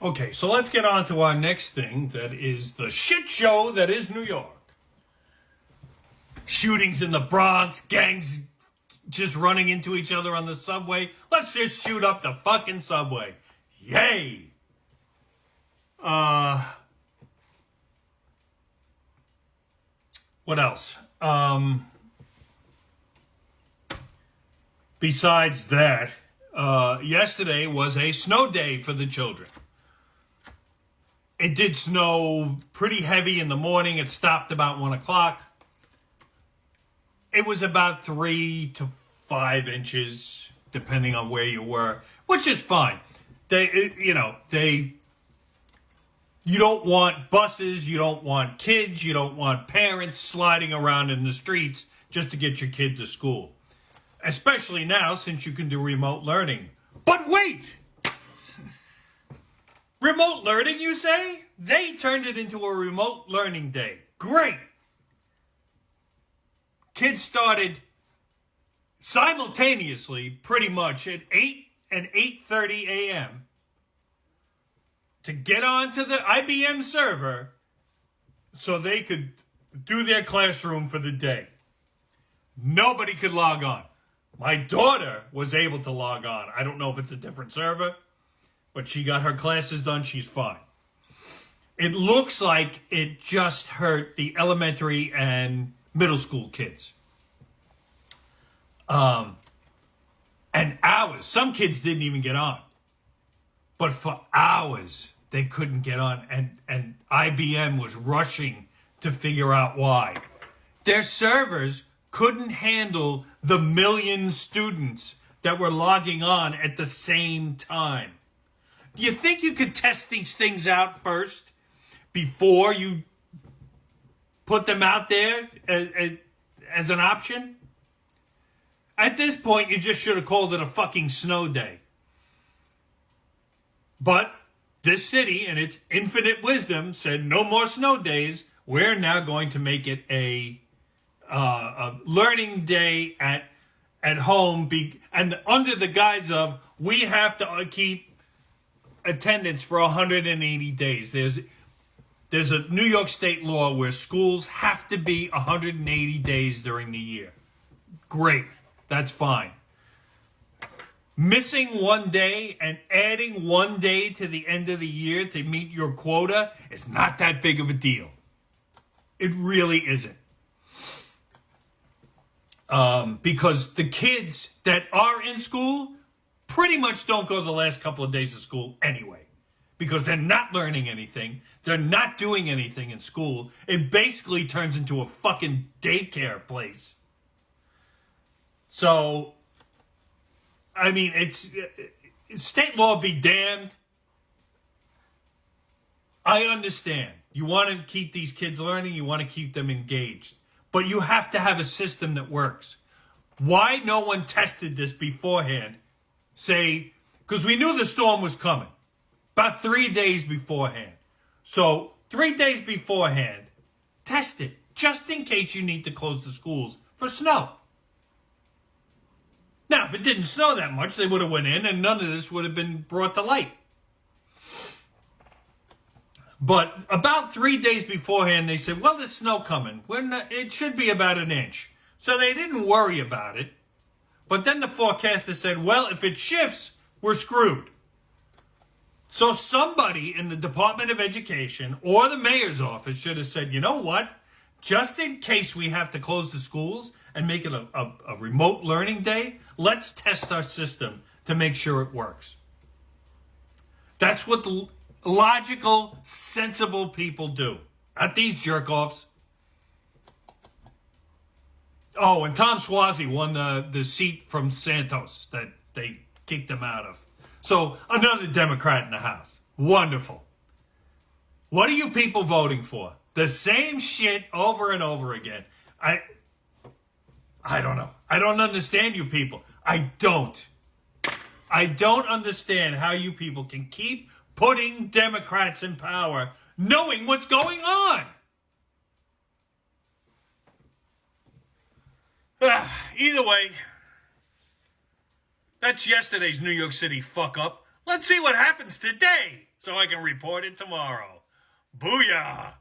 Okay, so let's get on to our next thing that is the shit show that is New York. Shootings in the Bronx, gangs just running into each other on the subway. Let's just shoot up the fucking subway. Yay! What else? Besides that, yesterday was a snow day for the children. It did snow pretty heavy in the morning. It stopped about 1 o'clock. It was about 3 to 5 inches, depending on where you were, which is fine. You don't want buses, you don't want kids, you don't want parents sliding around in the streets just to get your kid to school. Especially now, since you can do remote learning. But wait! Remote learning, you say? They turned it into a remote learning day. Great! Kids started simultaneously, pretty much, at 8 and 8:30 a.m. to get onto the IBM server so they could do their classroom for the day. Nobody could log on. My daughter was able to log on. I don't know if it's a different server, but she got her classes done. She's fine. It looks like it just hurt the elementary and middle school kids. And hours. Some kids didn't even get on. But for hours, they couldn't get on. And IBM was rushing to figure out why. Their servers couldn't handle the million students that were logging on at the same time. Do you think you could test these things out first before you put them out there as an option? At this point, you just should have called it a fucking snow day. But this city, in its infinite wisdom, said no more snow days. We're now going to make it a learning day at home, and under the guise of we have to keep attendance for 180 days. There's a New York state law where schools have to be 180 days during the year. Great, that's fine. Missing one day and adding one day to the end of the year to meet your quota is not that big of a deal. It really isn't. Because the kids that are in school pretty much don't go the last couple of days of school anyway. Because they're not learning anything. They're not doing anything in school. It basically turns into a fucking daycare place. So, I mean, it's state law be damned. I understand. You want to keep these kids learning. You want to keep them engaged. But you have to have a system that works. Why no one tested this beforehand? Say, because we knew the storm was coming. About 3 days beforehand. So, 3 days beforehand, test it. Just in case you need to close the schools for snow. Now, if it didn't snow that much, they would have went in and none of this would have been brought to light. But about 3 days beforehand, they said, well, there's snow coming. It should be about an inch. So they didn't worry about it. But then the forecaster said, well, if it shifts, we're screwed. So somebody in the Department of Education or the mayor's office should have said, you know what? Just in case we have to close the schools and make it a remote learning day, let's test our system to make sure it works. That's what the logical, sensible people do. Not these jerk-offs. Oh, and Tom Suozzi won the seat from Santos that they kicked him out of. So, another Democrat in the House. Wonderful. What are you people voting for? The same shit over and over again. I don't know. I don't understand you people. I don't understand how you people can keep putting Democrats in power knowing what's going on. Either way, that's yesterday's New York City fuck up. Let's see what happens today so I can report it tomorrow. Booyah!